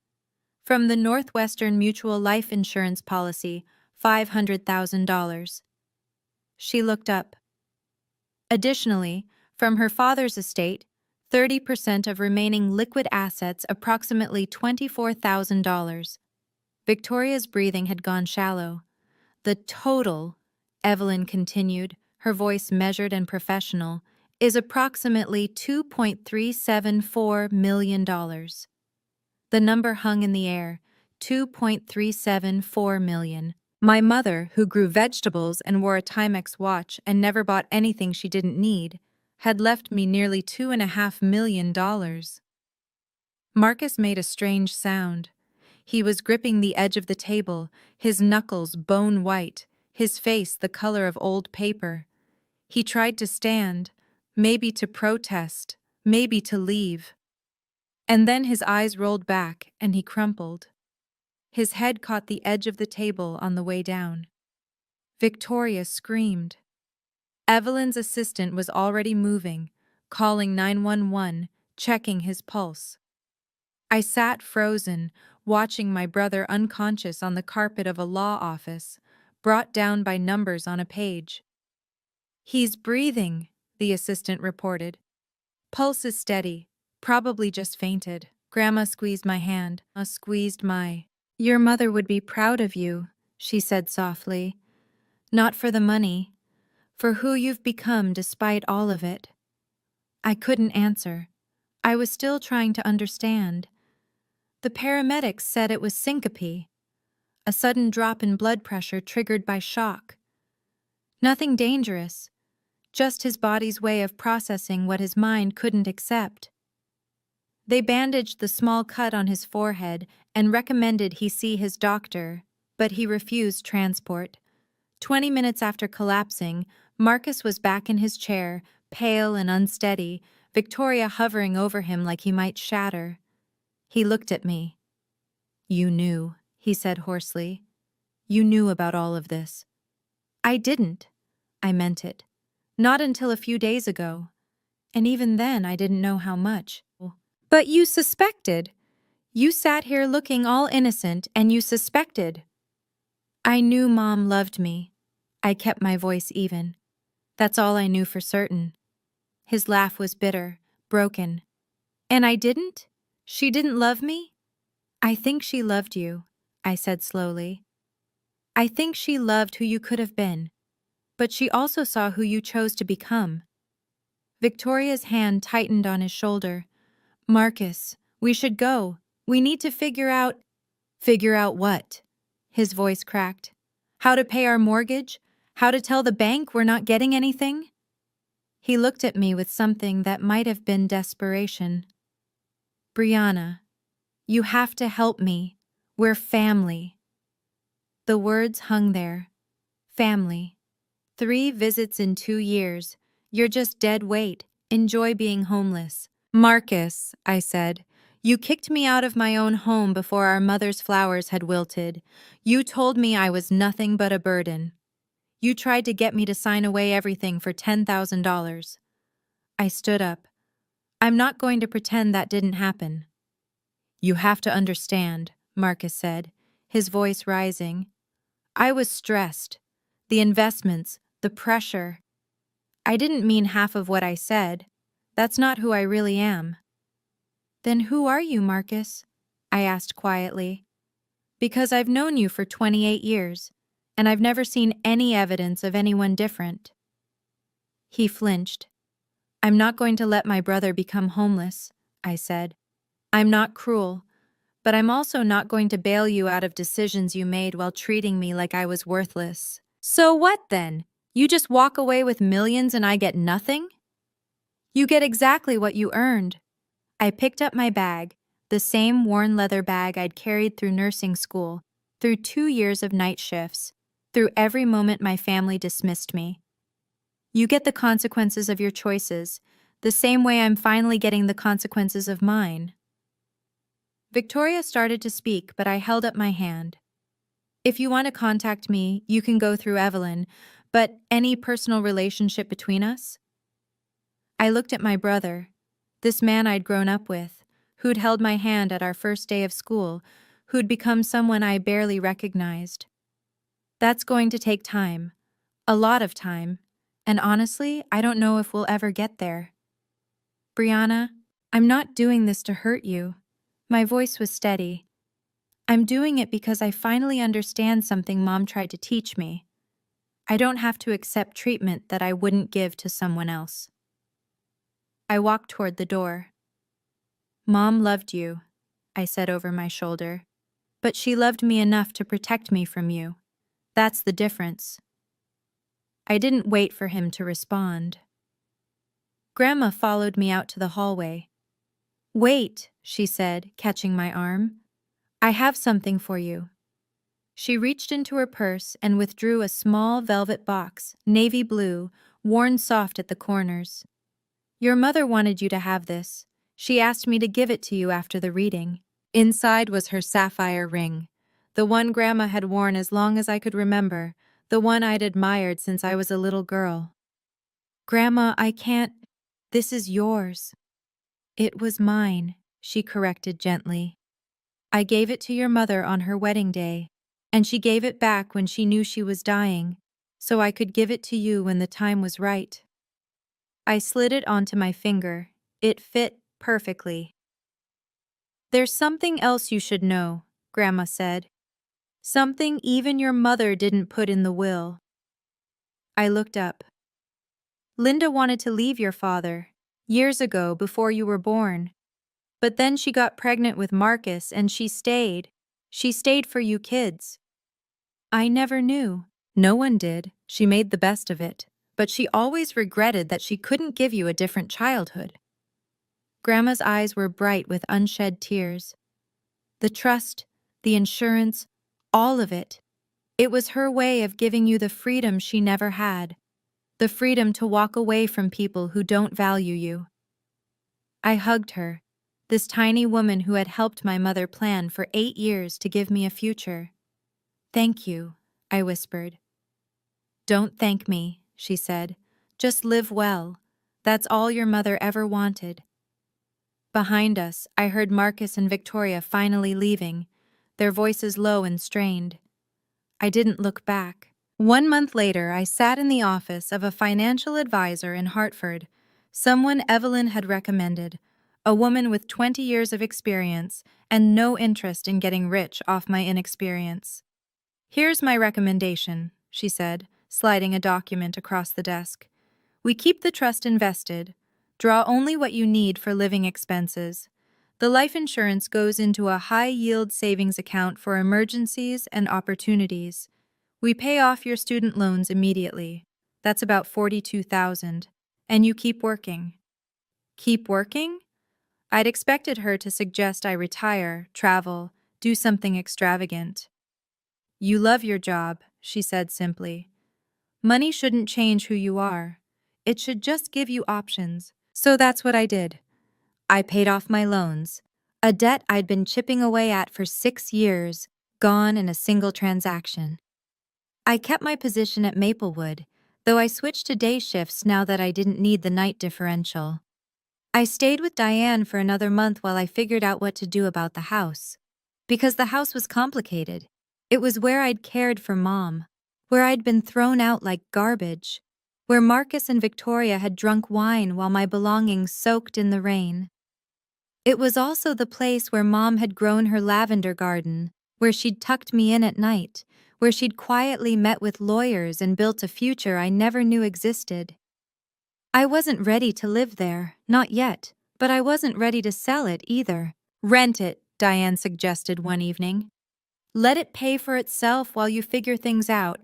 From the Northwestern Mutual Life Insurance Policy, $500,000. She looked up. Additionally, from her father's estate, 30% of remaining liquid assets, approximately $24,000. Victoria's breathing had gone shallow. The total, Evelyn continued, her voice measured and professional, is approximately $2.374 million. The number hung in the air, $2.374 million. My mother, who grew vegetables and wore a Timex watch and never bought anything she didn't need, had left me nearly $2.5 million. Marcus made a strange sound. He was gripping the edge of the table, his knuckles bone white, his face the color of old paper. He tried to stand, maybe to protest, maybe to leave. And then his eyes rolled back and he crumpled. His head caught the edge of the table on the way down. Victoria screamed. Evelyn's assistant was already moving, calling 911, checking his pulse. I sat frozen, watching my brother unconscious on the carpet of a law office, brought down by numbers on a page. "He's breathing," the assistant reported. "Pulse is steady, probably just fainted." Grandma squeezed my hand, squeezed my. "Your mother would be proud of you," she said softly. "Not for the money, for who you've become despite all of it." I couldn't answer. I was still trying to understand. The paramedics said it was syncope, a sudden drop in blood pressure triggered by shock. Nothing dangerous, just his body's way of processing what his mind couldn't accept. They bandaged the small cut on his forehead and recommended he see his doctor, but he refused transport. 20 minutes after collapsing, Marcus was back in his chair, pale and unsteady, Victoria hovering over him like he might shatter. He looked at me. "You knew," he said hoarsely. "You knew about all of this." "I didn't." I meant it. "Not until a few days ago. And even then I didn't know how much." "But you suspected. You sat here looking all innocent and you suspected." "I knew Mom loved me." I kept my voice even. "That's all I knew for certain." His laugh was bitter, broken. "And I didn't? She didn't love me?" "I think she loved you," I said slowly. "I think she loved who you could have been, but she also saw who you chose to become." Victoria's hand tightened on his shoulder. "Marcus, we should go. We need to figure out—" "Figure out what?" His voice cracked. "How to pay our mortgage? How to tell the bank we're not getting anything?" He looked at me with something that might have been desperation. "Brianna, you have to help me. We're family." The words hung there. Family. 3 visits in 2 years. You're just dead weight. Enjoy being homeless. "Marcus," I said, "you kicked me out of my own home before our mother's flowers had wilted. You told me I was nothing but a burden. You tried to get me to sign away everything for $10,000. I stood up. "I'm not going to pretend that didn't happen." "You have to understand," Marcus said, his voice rising. "I was stressed. The investments, the pressure. I didn't mean half of what I said. That's not who I really am." "Then who are you, Marcus?" I asked quietly. "Because I've known you for 28 years, and I've never seen any evidence of anyone different." He flinched. "I'm not going to let my brother become homeless," I said. "I'm not cruel, but I'm also not going to bail you out of decisions you made while treating me like I was worthless." "So what then? You just walk away with millions and I get nothing?" "You get exactly what you earned." I picked up my bag, the same worn leather bag I'd carried through nursing school, through 2 years of night shifts, through every moment my family dismissed me. "You get the consequences of your choices, the same way I'm finally getting the consequences of mine." Victoria started to speak, but I held up my hand. "If you want to contact me, you can go through Evelyn, but any personal relationship between us?" I looked at my brother, this man I'd grown up with, who'd held my hand at our first day of school, who'd become someone I barely recognized. "That's going to take time, a lot of time, and honestly, I don't know if we'll ever get there." "Brianna, I'm not doing this to hurt you." My voice was steady. "I'm doing it because I finally understand something Mom tried to teach me. I don't have to accept treatment that I wouldn't give to someone else." I walked toward the door. "Mom loved you," I said over my shoulder. But she loved me enough to protect me from you. That's the difference. I didn't wait for him to respond. Grandma followed me out to the hallway. "Wait," she said, catching my arm. "I have something for you." She reached into her purse and withdrew a small velvet box, navy blue, worn soft at the corners. "Your mother wanted you to have this. She asked me to give it to you after the reading." Inside was her sapphire ring, the one Grandma had worn as long as I could remember, the one I'd admired since I was a little girl. "Grandma, I can't. This is yours." "It was mine," she corrected gently. "I gave it to your mother on her wedding day, and she gave it back when she knew she was dying, so I could give it to you when the time was right." I slid it onto my finger. It fit perfectly. "There's something else you should know," Grandma said. "Something even your mother didn't put in the will." I looked up. "Linda wanted to leave your father, years ago before you were born. But then she got pregnant with Marcus and she stayed. She stayed for you kids." "I never knew." "No one did. She made the best of it. But she always regretted that she couldn't give you a different childhood." Grandma's eyes were bright with unshed tears. "The trust, the insurance, all of it. It was her way of giving you the freedom she never had. The freedom to walk away from people who don't value you." I hugged her, this tiny woman who had helped my mother plan for 8 years to give me a future. "Thank you," I whispered. "Don't thank me," she said. "Just live well. That's all your mother ever wanted." Behind us, I heard Marcus and Victoria finally leaving, their voices low and strained. I didn't look back. 1 month later, I sat in the office of a financial advisor in Hartford, someone Evelyn had recommended, a woman with 20 years of experience and no interest in getting rich off my inexperience. "Here's my recommendation," she said, sliding a document across the desk. "We keep the trust invested. Draw only what you need for living expenses. The life insurance goes into a high-yield savings account for emergencies and opportunities. We pay off your student loans immediately. That's about $42,000. And you keep working." Keep working? I'd expected her to suggest I retire, travel, do something extravagant. "You love your job," she said simply. "Money shouldn't change who you are. It should just give you options." So that's what I did. I paid off my loans, a debt I'd been chipping away at for 6 years, gone in a single transaction. I kept my position at Maplewood, though I switched to day shifts now that I didn't need the night differential. I stayed with Diane for another month while I figured out what to do about the house. Because the house was complicated. It was where I'd cared for Mom, where I'd been thrown out like garbage, where Marcus and Victoria had drunk wine while my belongings soaked in the rain. It was also the place where Mom had grown her lavender garden, where she'd tucked me in at night, where she'd quietly met with lawyers and built a future I never knew existed. I wasn't ready to live there, not yet, but I wasn't ready to sell it either. "Rent it," Diane suggested one evening. "Let it pay for itself while you figure things out.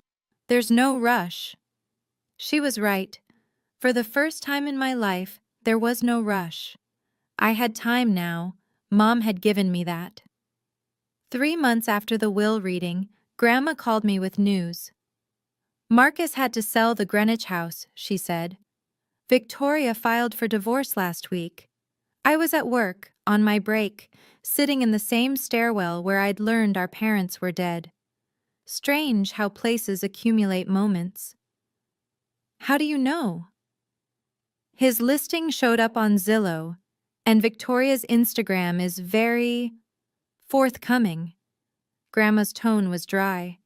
There's no rush." She was right. For the first time in my life, there was no rush. I had time now. Mom had given me that. 3 months after the will reading, Grandma called me with news. "Marcus had to sell the Greenwich house," she said. "Victoria filed for divorce last week." I was at work, on my break, sitting in the same stairwell where I'd learned our parents were dead. Strange how places accumulate moments. "How do you know?" "His listing showed up on Zillow, and Victoria's Instagram is very forthcoming." Grandma's tone was dry.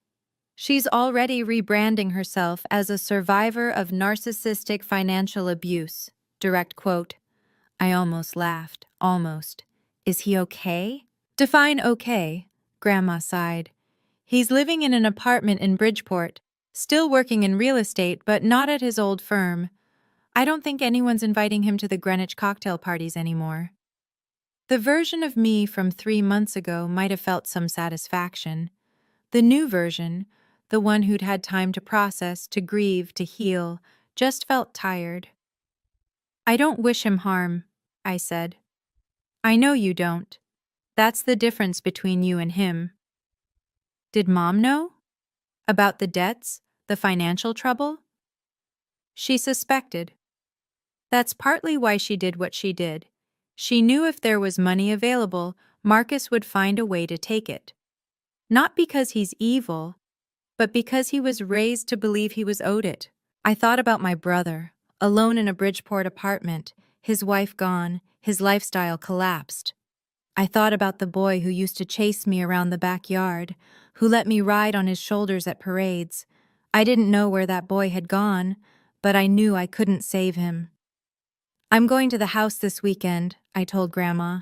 "She's already rebranding herself as a survivor of narcissistic financial abuse." Direct quote. I almost laughed. Almost. "Is he okay?" "Define okay," Grandma sighed. "He's living in an apartment in Bridgeport, still working in real estate, but not at his old firm. I don't think anyone's inviting him to the Greenwich cocktail parties anymore." The version of me from 3 months ago might have felt some satisfaction. The new version, the one who'd had time to process, to grieve, to heal, just felt tired. I don't wish him harm, I said. I know you don't. That's the difference between you and him. Did Mom know? About the debts? The financial trouble? She suspected. That's partly why she did what she did. She knew if there was money available, Marcus would find a way to take it. Not because he's evil, but because he was raised to believe he was owed it. I thought about my brother, alone in a Bridgeport apartment, his wife gone, his lifestyle collapsed. I thought about the boy who used to chase me around the backyard, who let me ride on his shoulders at parades. I didn't know where that boy had gone, but I knew I couldn't save him. I'm going to the house this weekend, I told Grandma.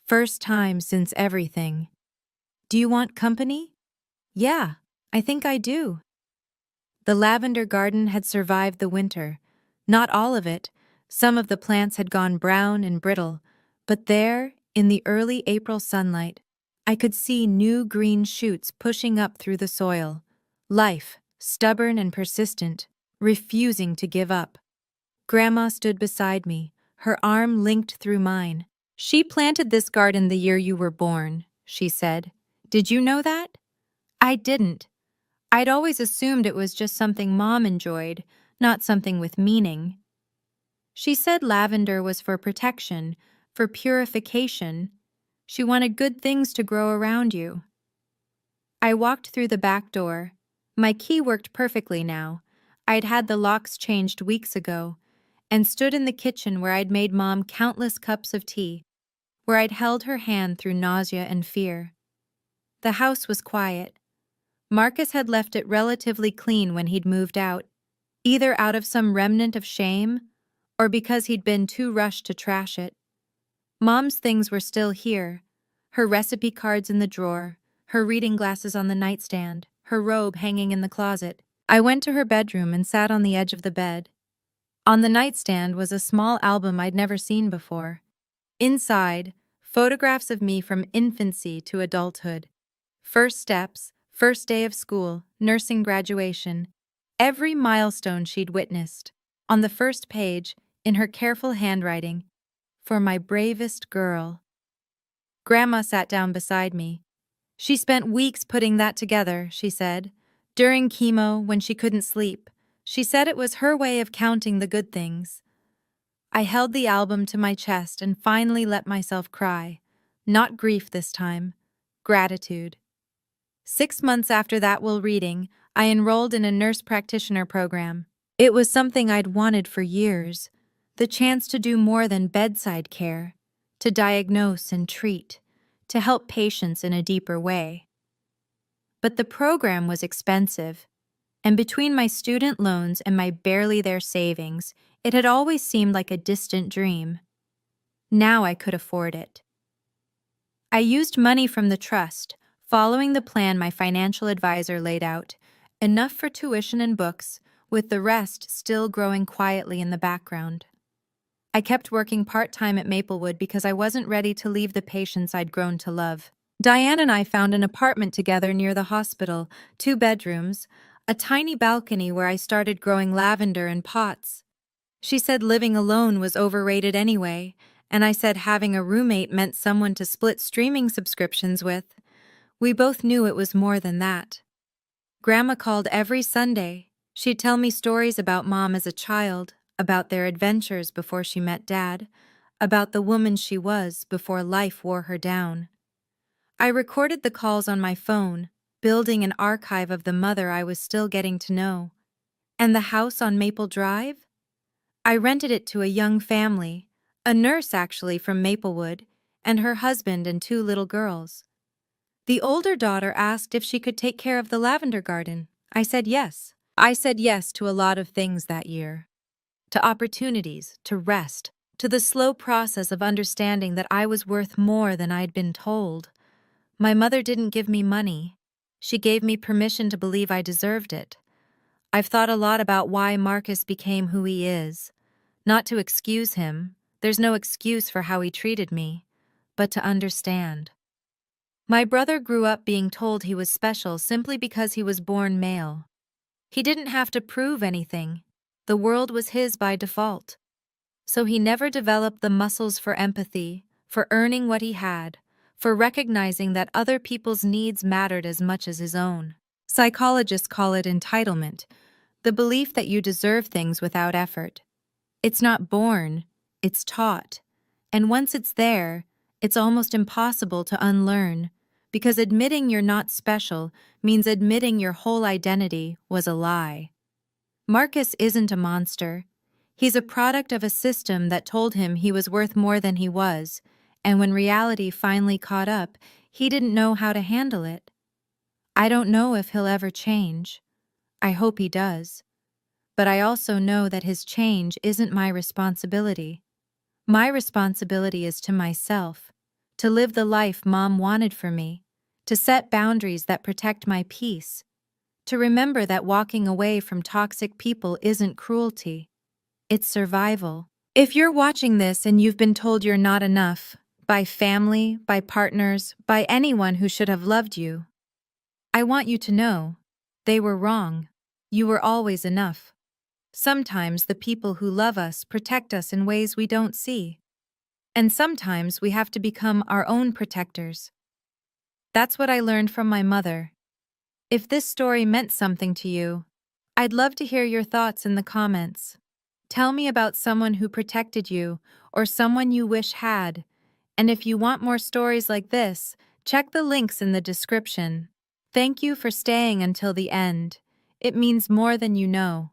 First time since everything. Do you want company? Yeah, I think I do. The lavender garden had survived the winter. Not all of it. Some of the plants had gone brown and brittle. But there, in the early April sunlight, I could see new green shoots pushing up through the soil. Life, stubborn and persistent, refusing to give up. Grandma stood beside me, her arm linked through mine. She planted this garden the year you were born, she said. Did you know that? I didn't. I'd always assumed it was just something Mom enjoyed, not something with meaning. She said lavender was for protection, for purification. She wanted good things to grow around you. I walked through the back door. My key worked perfectly now. I'd had the locks changed weeks ago, and stood in the kitchen where I'd made Mom countless cups of tea, where I'd held her hand through nausea and fear. The house was quiet. Marcus had left it relatively clean when he'd moved out, either out of some remnant of shame or because he'd been too rushed to trash it. Mom's things were still here, her recipe cards in the drawer, her reading glasses on the nightstand, her robe hanging in the closet. I went to her bedroom and sat on the edge of the bed. On the nightstand was a small album I'd never seen before. Inside, photographs of me from infancy to adulthood. First steps, first day of school, nursing graduation, every milestone she'd witnessed. On the first page, in her careful handwriting, for my bravest girl. Grandma sat down beside me. She spent weeks putting that together, she said. During chemo, when she couldn't sleep, she said it was her way of counting the good things. I held the album to my chest and finally let myself cry. Not grief this time, gratitude. 6 months after that while reading, I enrolled in a nurse practitioner program. It was something I'd wanted for years, the chance to do more than bedside care, to diagnose and treat, to help patients in a deeper way. But the program was expensive, and between my student loans and my barely there savings, it had always seemed like a distant dream. Now I could afford it. I used money from the trust, following the plan my financial advisor laid out, enough for tuition and books, with the rest still growing quietly in the background. I kept working part-time at Maplewood because I wasn't ready to leave the patients I'd grown to love. Diane and I found an apartment together near the hospital, 2 bedrooms, a tiny balcony where I started growing lavender in pots. She said living alone was overrated anyway, and I said having a roommate meant someone to split streaming subscriptions with. We both knew it was more than that. Grandma called every Sunday. She'd tell me stories about Mom as a child, about their adventures before she met Dad, about the woman she was before life wore her down. I recorded the calls on my phone, building an archive of the mother I was still getting to know. And the house on Maple Drive? I rented it to a young family, a nurse actually from Maplewood, and her husband and 2 little girls. The older daughter asked if she could take care of the lavender garden. I said yes. I said yes to a lot of things that year. To opportunities, to rest, to the slow process of understanding that I was worth more than I'd been told. My mother didn't give me money. She gave me permission to believe I deserved it. I've thought a lot about why Marcus became who he is. Not to excuse him. There's no excuse for how he treated me. but to understand. My brother grew up being told he was special simply because he was born male. He didn't have to prove anything. The world was his by default. So he never developed the muscles for empathy, for earning what he had, for recognizing that other people's needs mattered as much as his own. Psychologists call it entitlement, the belief that you deserve things without effort. It's not born, it's taught. And once it's there, it's almost impossible to unlearn, because admitting you're not special means admitting your whole identity was a lie. Marcus isn't a monster. He's a product of a system that told him he was worth more than he was, and when reality finally caught up, he didn't know how to handle it. I don't know if he'll ever change. I hope he does. But I also know that his change isn't my responsibility. My responsibility is to myself, to live the life Mom wanted for me, to set boundaries that protect my peace, to remember that walking away from toxic people isn't cruelty. It's survival. If you're watching this and you've been told you're not enough, by family, by partners, by anyone who should have loved you, I want you to know, they were wrong. You were always enough. Sometimes the people who love us protect us in ways we don't see. And sometimes we have to become our own protectors. That's what I learned from my mother. If this story meant something to you, I'd love to hear your thoughts in the comments. Tell me about someone who protected you or someone you wish had. And if you want more stories like this, check the links in the description. Thank you for staying until the end. It means more than you know.